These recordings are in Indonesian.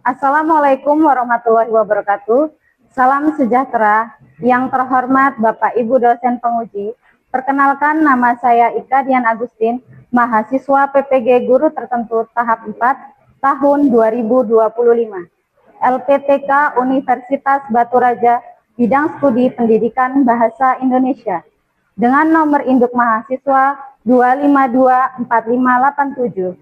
Assalamualaikum warahmatullahi wabarakatuh. Salam sejahtera. Yang terhormat Bapak Ibu dosen penguji, perkenalkan nama saya Ika Dian Agustin, mahasiswa PPG Guru Tertentu tahap 4 tahun 2025. LPTK Universitas Batu Raja, bidang studi pendidikan bahasa Indonesia. Dengan nomor induk mahasiswa 2524587.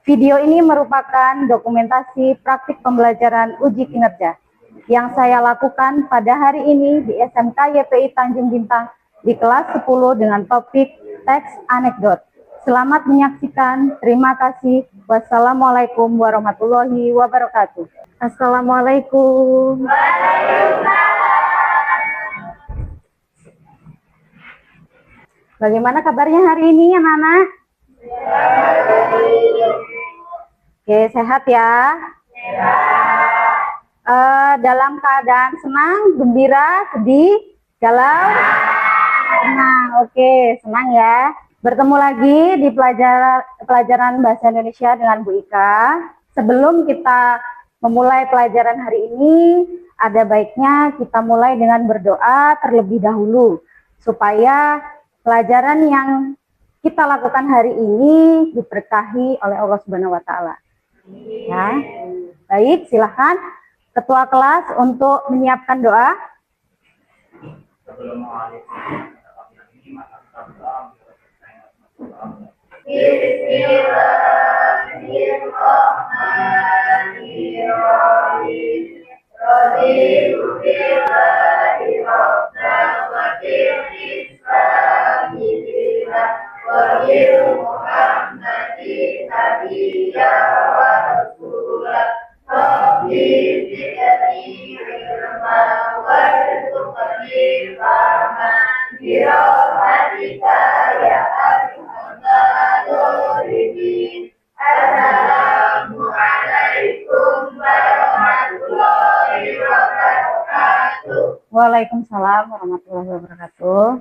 Video ini merupakan dokumentasi praktik pembelajaran uji kinerja yang saya lakukan pada hari ini di SMK YPI Tanjung Bintang di kelas 10 dengan topik teks anekdot. Selamat menyaksikan. Terima kasih. Wassalamualaikum warahmatullahi wabarakatuh. Assalamualaikum. Bagaimana kabarnya hari ini, anak-anak? Oke, sehat ya? Dalam keadaan senang, gembira, sedih, galau? Senang, oke, senang ya. Bertemu lagi di pelajaran Bahasa Indonesia dengan Bu Ika. Sebelum kita memulai pelajaran hari ini, ada baiknya kita mulai dengan berdoa terlebih dahulu, supaya pelajaran yang kita lakukan hari ini diberkahi oleh Allah Subhanahu wa Ta'ala. Ya. Baik, silahkan ketua kelas untuk menyiapkan doa. Waalaikumsalam warahmatullahi wabarakatuh.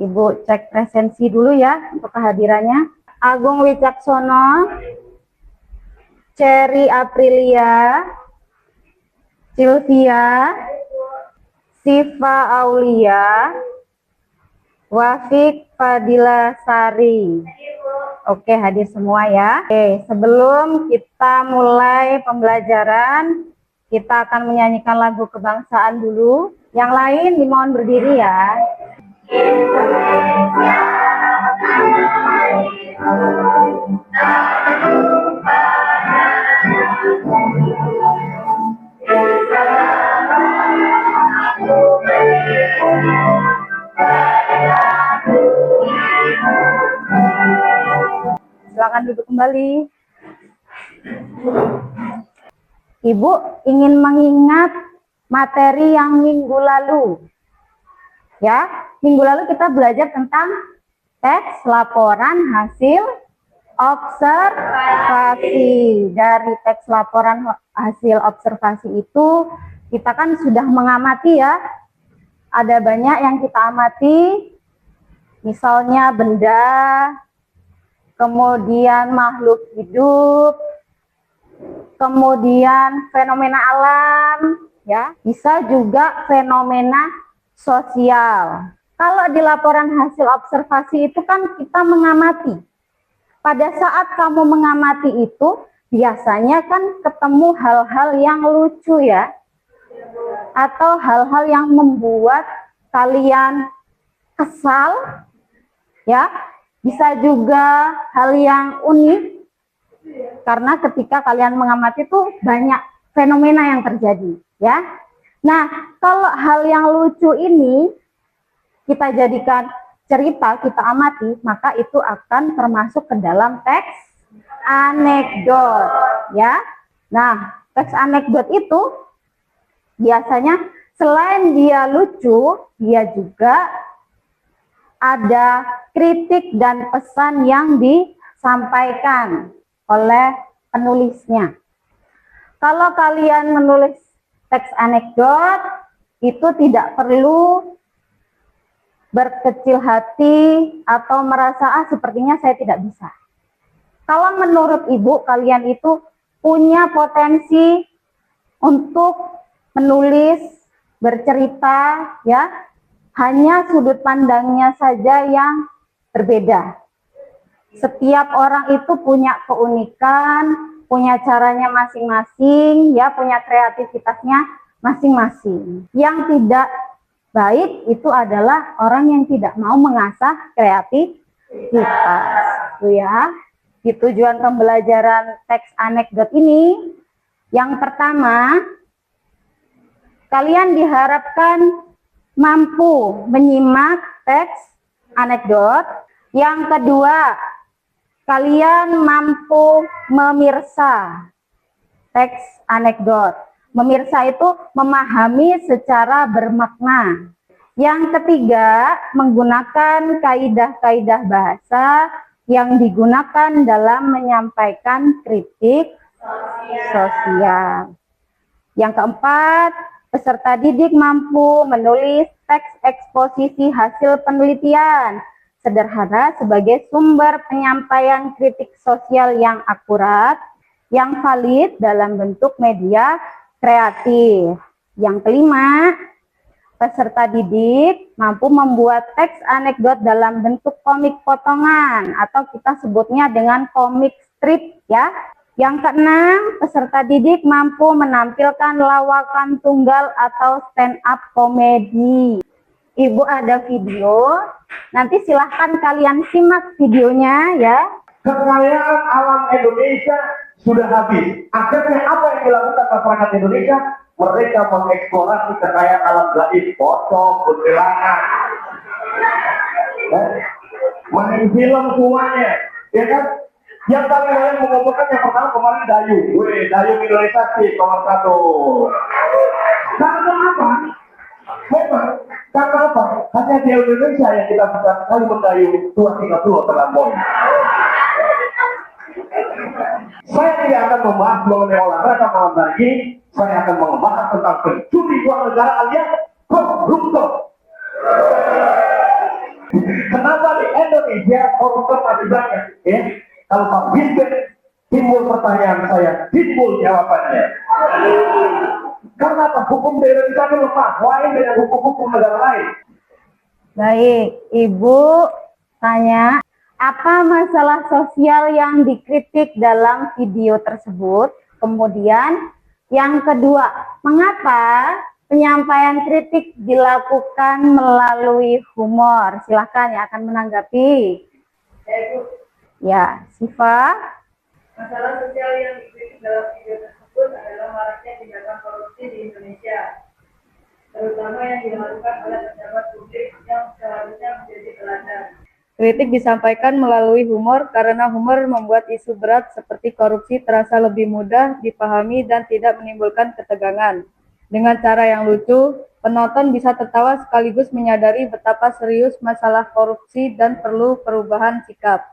Ibu cek presensi dulu ya untuk kehadirannya. Agung Wicaksono, Cherry Aprilia, Sylvia, Siva Aulia, Wafik Fadila Sari. Oke, hadir semua ya. Oke, sebelum kita mulai pembelajaran, kita akan menyanyikan lagu kebangsaan dulu. Yang lain dimohon berdiri ya. Silakan duduk kembali. Ibu ingin mengingat materi yang minggu lalu. Ya, minggu lalu kita belajar tentang teks laporan hasil observasi. Dari teks laporan hasil observasi itu kita kan sudah mengamati ya. Ada banyak yang kita amati, misalnya benda, kemudian makhluk hidup, kemudian fenomena alam, ya, bisa juga fenomena sosial. Kalau di laporan hasil observasi itu kan kita mengamati. Pada saat kamu mengamati itu, biasanya kan ketemu hal-hal yang lucu ya, atau hal-hal yang membuat kalian kesal, ya, bisa juga hal yang unik, karena ketika kalian mengamati itu banyak fenomena yang terjadi, ya. Nah, kalau hal yang lucu ini kita jadikan cerita, kita amati, maka itu akan termasuk ke dalam teks anekdot, ya. Nah, teks anekdot itu biasanya selain dia lucu, dia juga ada kritik dan pesan yang disampaikan oleh penulisnya. Kalau kalian menulis teks anekdot, itu tidak perlu berkecil hati atau merasa sepertinya saya tidak bisa. Kalau menurut ibu kalian itu punya potensi untuk menulis, bercerita, ya, hanya sudut pandangnya saja yang berbeda. Setiap orang itu punya keunikan, punya caranya masing-masing, ya, punya kreativitasnya masing-masing. Yang tidak baik itu adalah orang yang tidak mau mengasah kreativitas, ya. Di tujuan pembelajaran teks anekdot ini, yang pertama, kalian diharapkan mampu menyimak teks anekdot. Yang kedua, kalian mampu memirsa teks anekdot. Memirsa itu memahami secara bermakna. Yang ketiga, menggunakan kaidah-kaidah bahasa yang digunakan dalam menyampaikan kritik sosial. Yang keempat, peserta didik mampu menulis teks eksposisi hasil penelitian sederhana sebagai sumber penyampaian kritik sosial yang akurat, yang valid dalam bentuk media kreatif. Yang kelima, peserta didik mampu membuat teks anekdot dalam bentuk komik potongan atau kita sebutnya dengan komik strip, ya. Yang keenam, peserta didik mampu menampilkan lawakan tunggal atau stand up komedi. Ibu ada video, nanti silahkan kalian simak videonya, ya. Kekayaan alam Indonesia sudah habis. Akhirnya apa yang dilakukan masyarakat Indonesia? Mereka mengeksplorasi kekayaan alam gaib, pocong, kuntilanak, main film semuanya, ya kan? Yang paling banyak mengumpulkan yang pertama kemarin Dayu, Dayu minoritasasi nomor 1. Karena apa? Memang karena apa? Hanya di Indonesia yang kita bisa sekali mendayu 2-3 terlampau. Saya tidak akan membahas mengenai olahraga malam hari ini. Saya akan membahas tentang pencuri uang negara alias koruptor. Kenapa di Indonesia koruptor masih banyak? Ya? Kalau Pak Bisbet timbul pertanyaan saya, timbul jawabannya. Karena apa? Hukum di Indonesia itu lemah, lain dengan hukum-hukum negara lain. Baik, Ibu tanya, apa masalah sosial yang dikritik dalam video tersebut? Kemudian yang kedua, mengapa penyampaian kritik dilakukan melalui humor? Silahkan yang akan menanggapi. Ya, Siva. Masalah sosial yang dikritik dalam video tersebut adalah maraknya tindakan korupsi di Indonesia, terutama yang dilakukan oleh pejabat publik yang seharusnya menjadi teladan. Kritik disampaikan melalui humor karena humor membuat isu berat seperti korupsi terasa lebih mudah dipahami dan tidak menimbulkan ketegangan. Dengan cara yang lucu, penonton bisa tertawa sekaligus menyadari betapa serius masalah korupsi dan perlu perubahan sikap.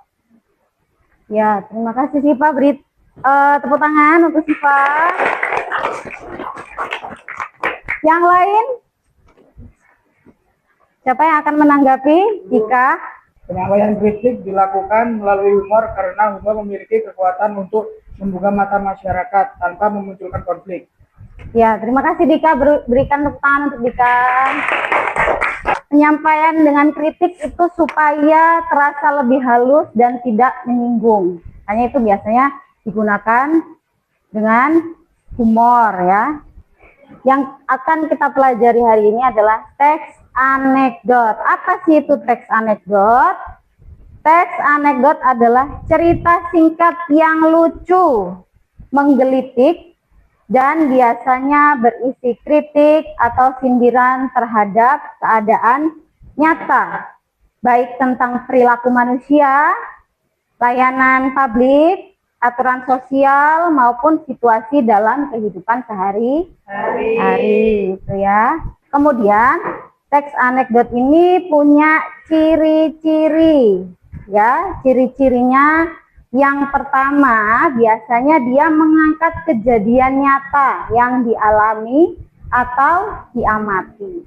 Ya, terima kasih Siva. Beri tepuk tangan untuk Siva. Yang lain? Siapa yang akan menanggapi? Dika. Penyampaian kritik dilakukan melalui humor karena humor memiliki kekuatan untuk membuka mata masyarakat tanpa memunculkan konflik. Ya, terima kasih Dika. Berikan tepuk tangan untuk Dika. Penyampaian dengan kritik itu supaya terasa lebih halus dan tidak menyinggung. Hanya itu biasanya digunakan dengan humor, ya. Yang akan kita pelajari hari ini adalah teks anekdot. Apa sih itu teks anekdot? Teks anekdot adalah cerita singkat yang lucu, menggelitik, dan biasanya berisi kritik atau sindiran terhadap keadaan nyata, baik tentang perilaku manusia, layanan publik, aturan sosial, maupun situasi dalam kehidupan sehari-hari, itu ya. Kemudian teks anekdot ini punya ciri-ciri, ya. Ciri-cirinya yang pertama, biasanya dia mengangkat kejadian nyata yang dialami atau diamati.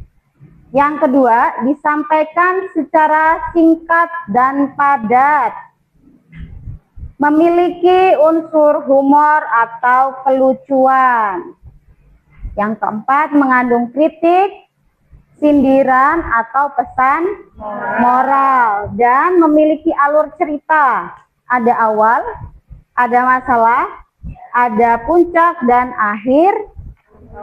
Yang kedua, disampaikan secara singkat dan padat. memiliki unsur humor atau kelucuan. Yang keempat, mengandung kritik, sindiran atau pesan moral, dan memiliki alur cerita. Ada awal, ada masalah, ada puncak, dan akhir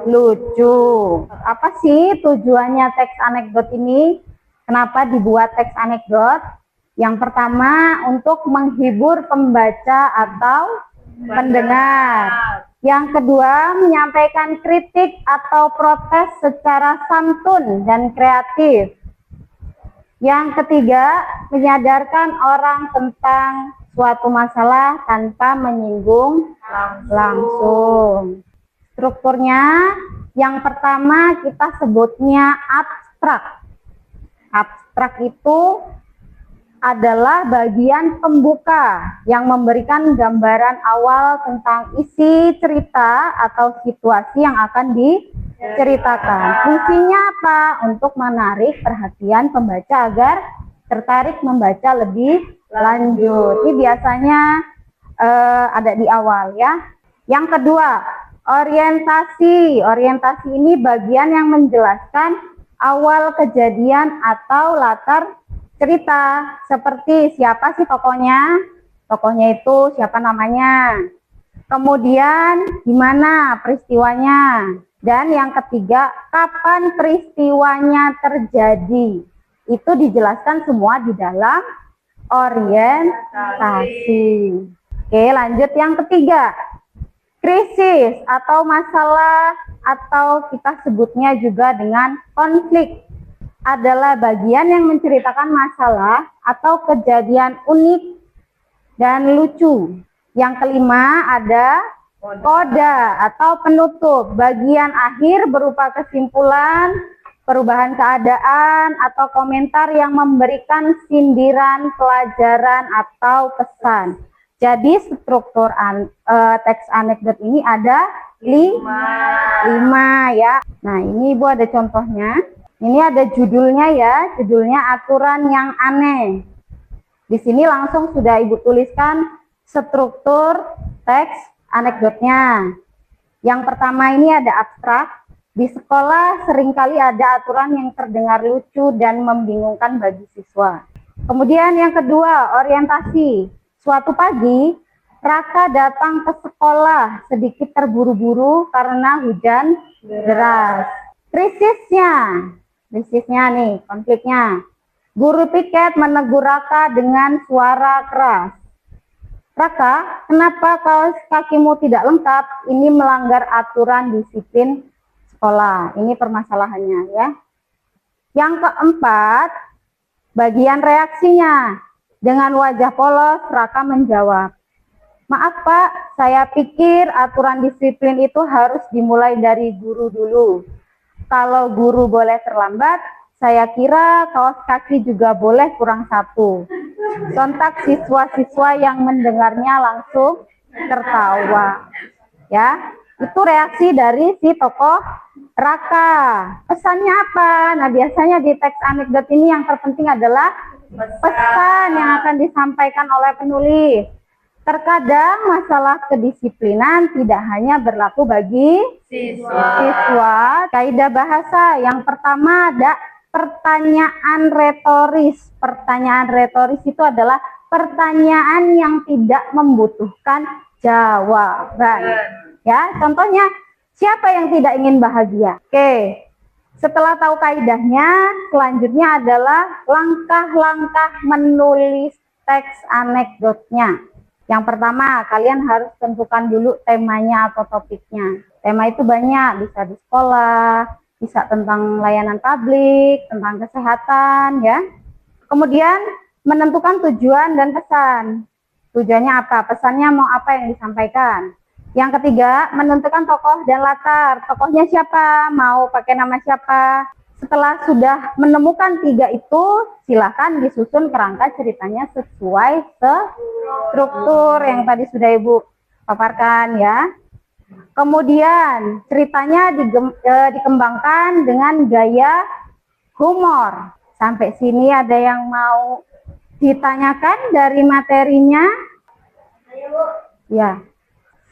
lucu. Apa sih tujuannya teks anekdot ini? Kenapa dibuat teks anekdot? Yang pertama, untuk menghibur pembaca atau pendengar. Yang kedua, menyampaikan kritik atau protes secara santun dan kreatif. Yang ketiga, menyadarkan orang tentang suatu masalah tanpa menyinggung langsung. Strukturnya, yang pertama kita sebutnya abstrak. Abstrak itu adalah bagian pembuka yang memberikan gambaran awal tentang isi cerita atau situasi yang akan diceritakan. Fungsinya apa? Untuk menarik perhatian pembaca agar tertarik membaca lebih lanjut. Ini biasanya ada di awal ya. Yang kedua, orientasi. Orientasi ini bagian yang menjelaskan awal kejadian atau latar cerita, seperti siapa sih tokohnya, tokohnya itu siapa namanya, kemudian gimana peristiwanya, dan yang ketiga kapan peristiwanya terjadi. Itu dijelaskan semua di dalam orientasi. Oke, lanjut yang ketiga, krisis atau masalah, atau kita sebutnya juga dengan konflik, adalah bagian yang menceritakan masalah atau kejadian unik dan lucu. Yang kelima ada koda atau penutup, bagian akhir berupa kesimpulan, perubahan keadaan, atau komentar yang memberikan sindiran, pelajaran, atau pesan. Jadi struktur teks anekdot ini ada lima ya. Nah, ini Ibu ada contohnya. Ini ada judulnya ya, judulnya aturan yang aneh. Di sini langsung sudah Ibu tuliskan struktur teks anekdotnya. Yang pertama ini ada abstrak. Di sekolah seringkali ada aturan yang terdengar lucu dan membingungkan bagi siswa. Kemudian yang kedua, orientasi. Suatu pagi, Raka datang ke sekolah sedikit terburu-buru karena hujan deras. Krisisnya nih, konfliknya. Guru piket menegur Raka dengan suara keras. Raka, kenapa kaos kakimu tidak lengkap? Ini melanggar aturan disiplin sekolah. Ini permasalahannya ya. Yang keempat, bagian reaksinya. Dengan wajah polos, Raka menjawab, maaf Pak, saya pikir aturan disiplin itu harus dimulai dari guru dulu. Kalau guru boleh terlambat, saya kira kaos kaki juga boleh kurang satu. Sontak siswa-siswa yang mendengarnya langsung tertawa. Ya, itu reaksi dari si tokoh Raka. Pesannya apa? Nah, biasanya di teks anekdot ini yang terpenting adalah pesan yang akan disampaikan oleh penulis. Terkadang masalah kedisiplinan tidak hanya berlaku bagi siswa. Kaidah bahasa yang pertama ada pertanyaan retoris. Pertanyaan retoris itu adalah pertanyaan yang tidak membutuhkan jawaban. Ya, contohnya siapa yang tidak ingin bahagia? Oke. Setelah tahu kaidahnya, selanjutnya adalah langkah-langkah menulis teks anekdotnya. Yang pertama, kalian harus tentukan dulu temanya atau topiknya. Tema itu banyak, bisa di sekolah, bisa tentang layanan publik, tentang kesehatan, ya. Kemudian, menentukan tujuan dan pesan. Tujuannya apa? Pesannya mau apa yang disampaikan. Yang ketiga, menentukan tokoh dan latar. Tokohnya siapa? Mau pakai nama siapa? Setelah sudah menemukan tiga itu, silakan disusun kerangka ceritanya sesuai struktur yang tadi sudah Ibu paparkan ya. Kemudian ceritanya dikembangkan dengan gaya humor. Sampai sini ada yang mau ditanyakan dari materinya? Ya,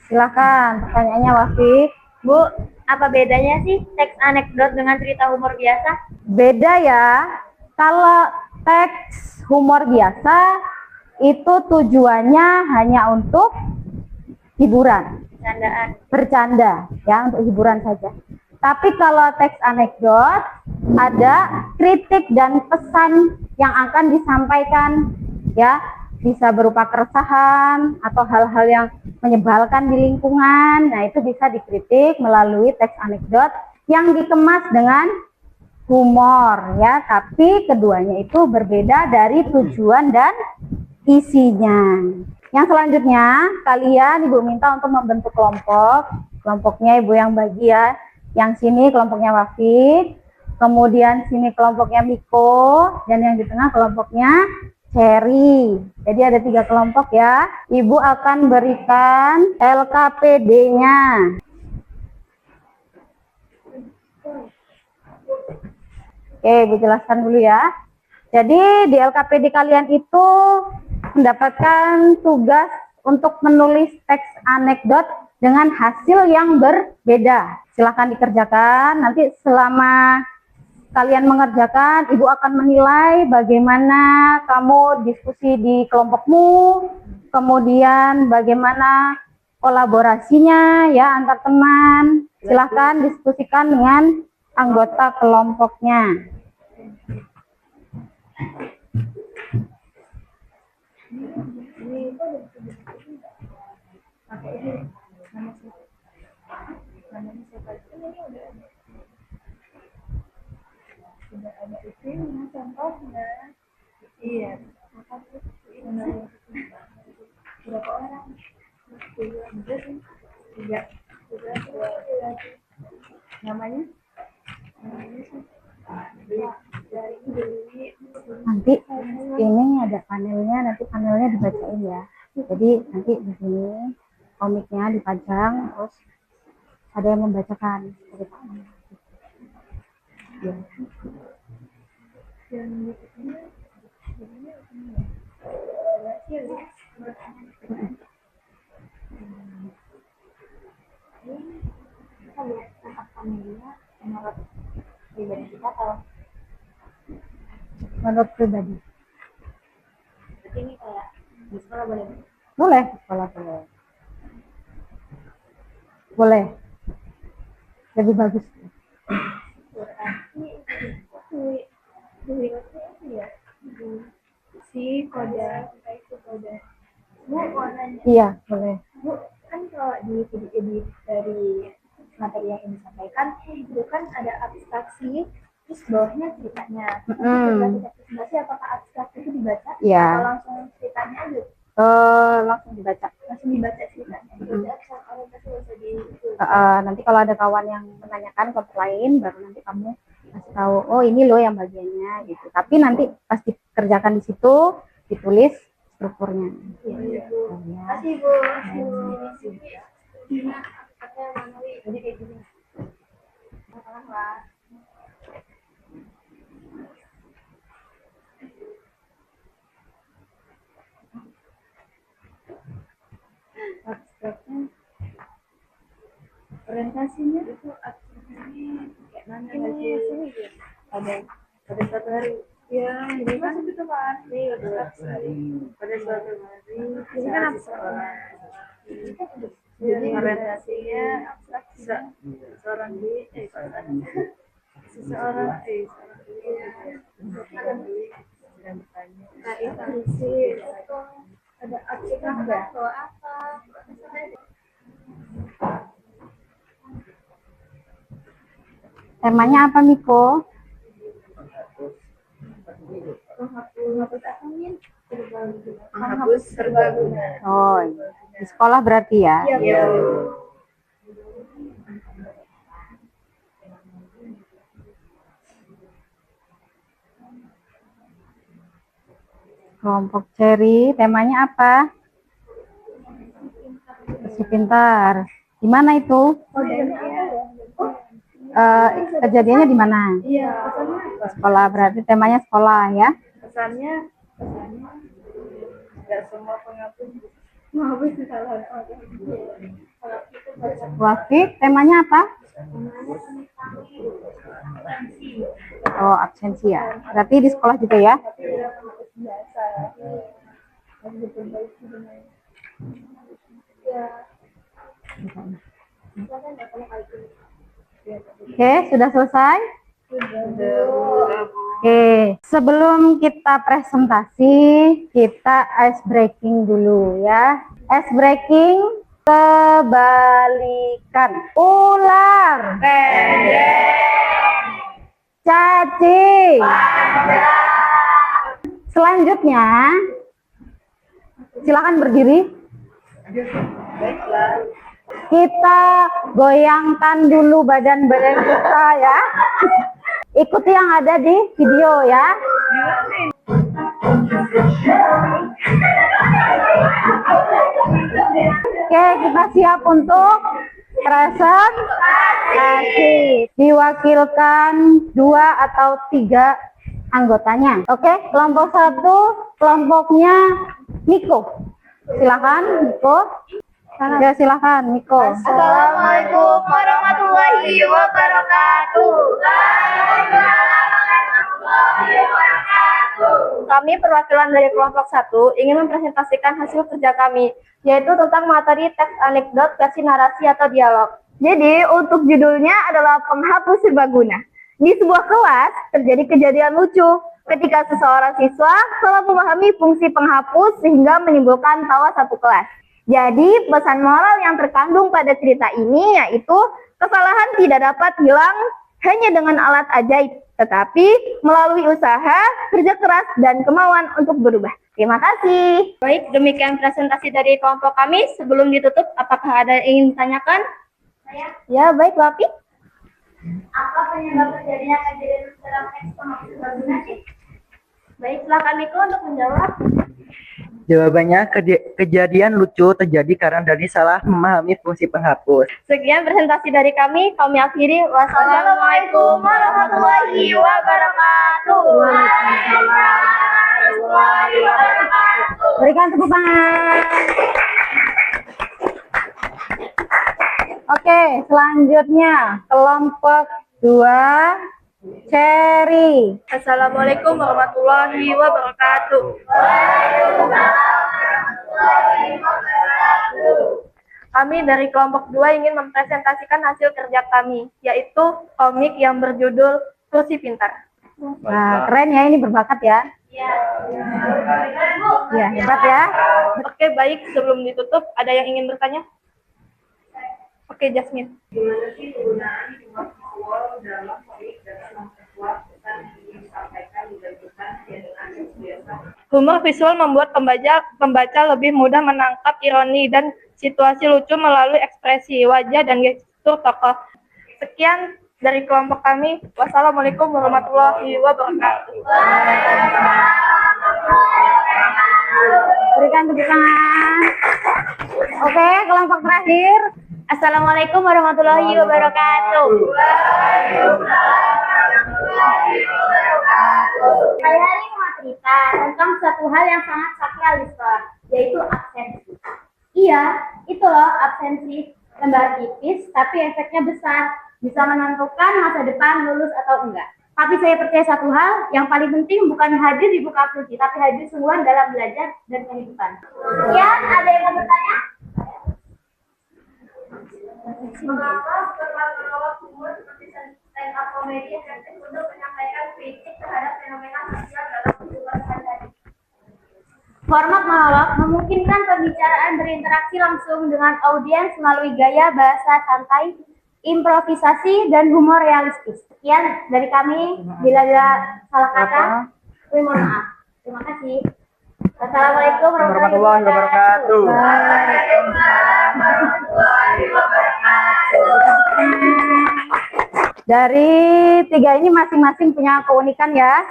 silakan pertanyaannya Wafik. Bu, apa bedanya sih teks anekdot dengan cerita humor biasa? Beda ya. Kalau teks humor biasa itu tujuannya hanya untuk hiburan, Candaan. bercanda ya, untuk hiburan saja. Tapi kalau teks anekdot ada kritik dan pesan yang akan disampaikan ya, bisa berupa keresahan atau hal-hal yang menyebalkan di lingkungan. Nah, itu bisa dikritik melalui teks anekdot yang dikemas dengan humor ya, tapi keduanya itu berbeda dari tujuan dan isinya. Yang selanjutnya, kalian Ibu minta untuk membentuk kelompok. Kelompoknya Ibu yang bagi ya. Yang sini kelompoknya Wafik, kemudian sini kelompoknya Miko, dan yang di tengah kelompoknya Cherry. Jadi ada 3 kelompok ya. Ibu akan berikan LKPD-nya. Oke, Ibu jelaskan dulu ya. Jadi di LKPD kalian itu mendapatkan tugas untuk menulis teks anekdot dengan hasil yang berbeda. Silahkan dikerjakan. Nanti selama kalian mengerjakan, Ibu akan menilai bagaimana kamu diskusi di kelompokmu, kemudian bagaimana kolaborasinya ya antar teman. Silahkan diskusikan dengan anggota kelompoknya. Nanti ini ada panelnya, nanti panelnya dibacain ya. Jadi nanti di sini komiknya dipajang, terus ada yang membacakan ceritanya. Ya. Menurut pribadi. Ini kayak di sekolah boleh. Boleh, sekolah boleh. Boleh. Lebih bagus. Si koda, Bu, mau nanya. Iya, boleh. Bu, kan kalau di dari materi yang ini disampaikan, itu kan ada abstraksi, terus bawahnya ceritanya. Ketika presentasi, apakah abstraksi itu dibaca? Iya. Atau langsung ceritanya aja? Langsung dibaca. Langsung dibaca ceritanya. Orientasi bisa di itu. Nanti kalau ada kawan yang menanyakan kelompok lain, baru nanti kamu kasih tahu, oh ini loh yang bagiannya gitu. Tapi nanti pas dikerjakan di situ, ditulis strukturnya. Iya. Ya. Kasih Bu. Jadi kayak gini. Abstraknya, orientasinya itu abstraknya kayak mana lagi? Pada suatu hari. Ya, ini kan itu kan. Pada suatu hari. Ini kan abstrak. Jadi orientasinya abstrak. Seorang di seseorang sedang bertanya. Nah, itu ada abstrak atau apa? Temanya apa, Miko? Menghapus serbaguna. Oh, di sekolah berarti ya? Iya. Kelompok Cherry, temanya apa? Bersih pintar. Di mana itu? Kejadiannya di mana? Iya. Sekolah, berarti temanya sekolah ya? Pesannya nggak semua penghapus menghapus kesalahan orang. Wafik, temanya apa? Oh, absensi ya. Berarti di sekolah juga ya? Biasa. Harus diperbaiki dengan ya. Oke, sudah selesai? Oke, sebelum kita presentasi, kita ice breaking dulu ya. Ice breaking, kebalikan. Ular. Cacing. Selanjutnya, silakan berdiri. Kita goyangkan dulu badan-badan kita ya. Ikuti yang ada di video ya. Oke, kita siap untuk presentasi. Diwakilkan 2 atau 3 anggotanya. Oke, kelompok 1, kelompoknya Miko. Silakan, Miko. Ya, silakan, Miko. Assalamualaikum warahmatullahi wabarakatuh. Kami perwakilan dari kelompok 1 ingin mempresentasikan hasil kerja kami, yaitu tentang materi teks anekdot versi narasi atau dialog. Jadi, untuk judulnya adalah penghapus serbaguna. Di sebuah kelas, terjadi kejadian lucu ketika seseorang siswa salah memahami fungsi penghapus sehingga menimbulkan tawa satu kelas. Jadi, pesan moral yang terkandung pada cerita ini yaitu kesalahan tidak dapat hilang hanya dengan alat ajaib, tetapi melalui usaha, kerja keras, dan kemauan untuk berubah. Terima kasih. Baik, demikian presentasi dari kelompok kami. Sebelum ditutup, apakah ada yang ingin ditanyakan? Ya, baik, Wapi. Apa penyebab terjadinya kejadian dalam teks penghapus serbaguna sih? Baik, silakan Niko untuk menjawab. Jawabannya, kejadian lucu terjadi karena dari salah memahami fungsi penghapus. Sekian presentasi dari kami akhiri. Wassalamualaikum warahmatullahi wabarakatuh. Berikan tepuk tangan. Oke, selanjutnya kelompok 2, Cherry. Assalamualaikum warahmatullahi wabarakatuh. Kami dari kelompok 2 ingin mempresentasikan hasil kerja kami, yaitu komik yang berjudul Kursi Pintar. Nah, keren ya, ini berbakat ya. Ya, hebat ya. Oke, baik. Sebelum ditutup, ada yang ingin bertanya? Oke, Jasmine. Gimana sih penggunaan humor visual dalam komik dapat memperkuat pesan yang disampaikan dilanjutkan dengan biasa? Humor visual membuat pembaca lebih mudah menangkap ironi dan situasi lucu melalui ekspresi wajah dan gestur tokoh. Sekian dari kelompok kami. Wassalamualaikum warahmatullahi wabarakatuh. Berikan tepuk tangan. Oke, kelompok terakhir. Assalamualaikum warahmatullahi wabarakatuh. Saya hari mau cerita tentang satu hal yang sangat sakral di sekolah, yaitu absensi. Iya, itu loh absensi, lembar tipis tapi efeknya besar, bisa menentukan masa depan lulus atau enggak. Tapi saya percaya satu hal, yang paling penting bukan hadir di buka kunci, tapi hadir sungguhan dalam belajar dan kehidupan. Ya, ada yang mau bertanya? Mengapa menolak humor seperti stand up comedy efektif untuk menyampaikan kritik terhadap fenomena sosial dalam kehidupan sehari-hari? Format monolog memungkinkan pembicaraan berinteraksi langsung dengan audiens melalui gaya bahasa santai, improvisasi, dan humor realistis. Sekian dari kami. Bila ada salah kata, kami mohon maaf. Terima kasih. Assalamualaikum warahmatullahi wabarakatuh. Dari 3 ini masing-masing punya keunikan ya.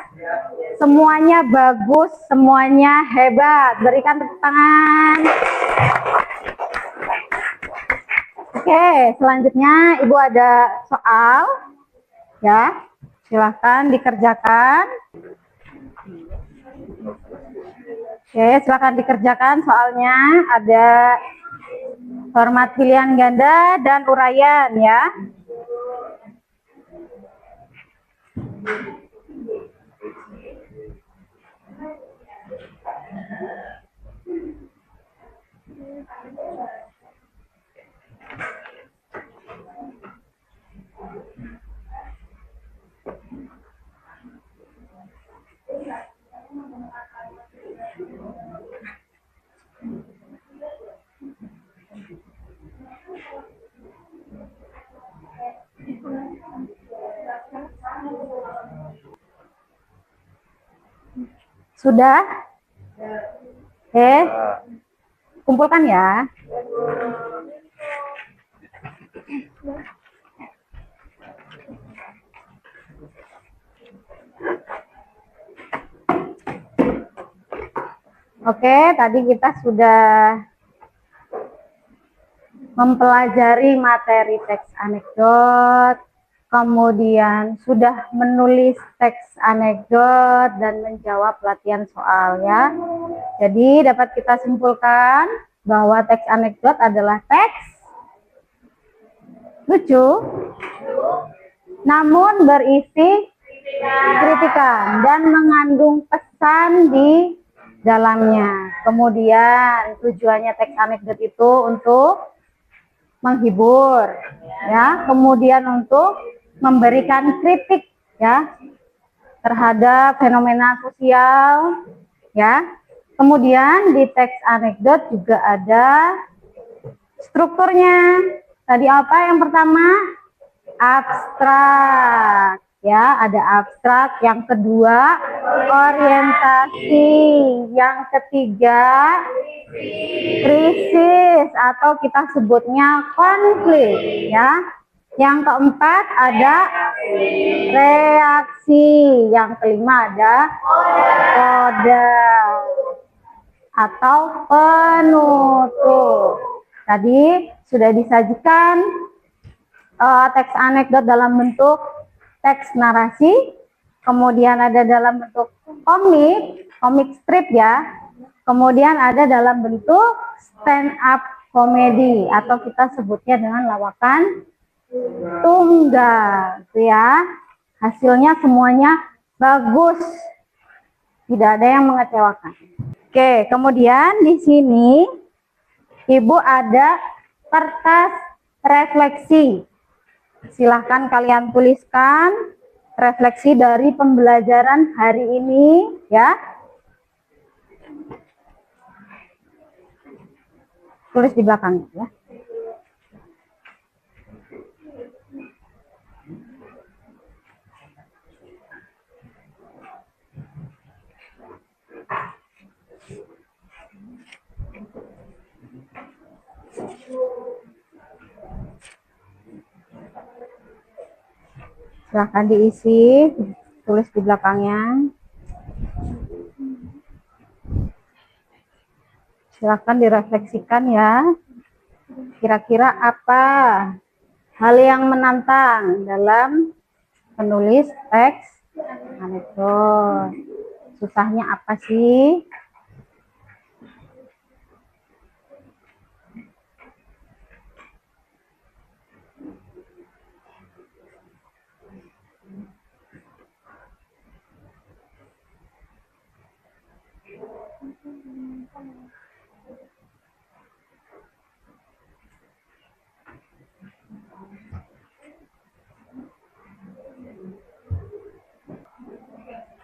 Semuanya bagus, semuanya hebat. Berikan tepuk tangan. Oke, selanjutnya Ibu ada soal. Ya, silahkan dikerjakan. Oke, silakan dikerjakan soalnya. Ada format pilihan ganda dan uraian ya. Sudah? Kumpulkan ya. Oke, tadi kita sudah mempelajari materi teks anekdot, kemudian sudah menulis teks anekdot dan menjawab latihan soal ya. Jadi dapat kita simpulkan bahwa teks anekdot adalah teks lucu, namun berisi kritikan dan mengandung pesan di dalamnya. Kemudian tujuannya teks anekdot itu untuk menghibur ya, kemudian untuk memberikan kritik ya terhadap fenomena sosial ya. Kemudian di teks anekdot juga ada strukturnya. Tadi apa yang pertama? Abstrak ya, ada abstrak. Yang kedua orientasi, yang ketiga krisis atau kita sebutnya konflik ya. Yang keempat ada reaksi, yang kelima ada kode atau penutup. Tadi sudah disajikan teks anekdot dalam bentuk teks narasi, kemudian ada dalam bentuk komik strip ya, kemudian ada dalam bentuk stand up komedi atau kita sebutnya dengan lawakan tunggal ya. Hasilnya semuanya bagus, tidak ada yang mengecewakan. Oke, kemudian di sini Ibu ada kertas refleksi. Silahkan kalian tuliskan refleksi dari pembelajaran hari ini ya. Tulis di belakang ya. Silahkan diisi, tulis di belakangnya. Silahkan direfleksikan ya. Kira-kira apa hal yang menantang dalam penulis teks anekdot? Susahnya apa sih?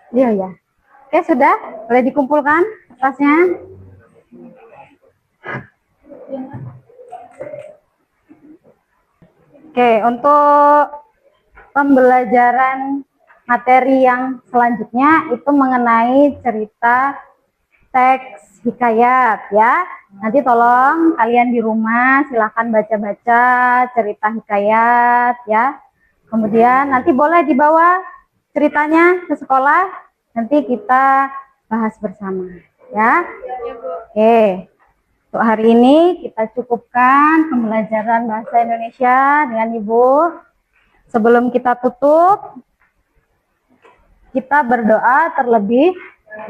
Iya ya. Oke, sudah boleh dikumpulkan kertasnya. Oke, untuk pembelajaran materi yang selanjutnya itu mengenai cerita teks hikayat ya. Nanti tolong kalian di rumah silahkan baca-baca cerita hikayat ya. Kemudian nanti boleh dibawa ceritanya ke sekolah, nanti kita bahas bersama ya. Oke, untuk hari ini kita cukupkan pembelajaran bahasa Indonesia dengan Ibu. Sebelum kita tutup, kita berdoa terlebih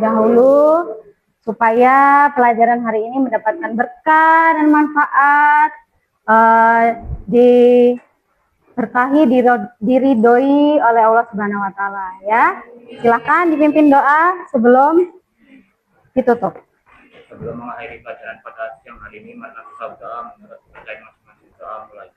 dahulu supaya pelajaran hari ini mendapatkan berkah dan manfaat, diberkahi, diridhoi oleh Allah Subhanahu wa taala ya. Silakan dipimpin doa sebelum ditutup. Sebelum mengakhiri pelajaran pada siang hari ini, mari kita berdoa menurut percayaan masing-masing. Doa mulai.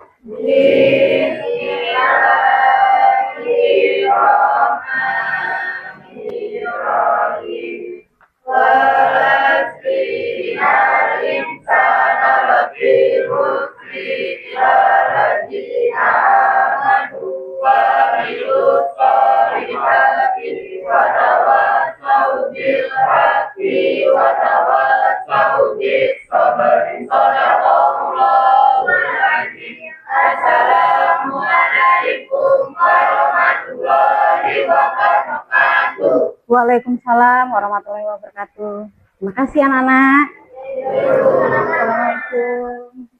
Waalaikumsalam warahmatullahi wabarakatuh. Terima kasih anak-anak. Assalamualaikum.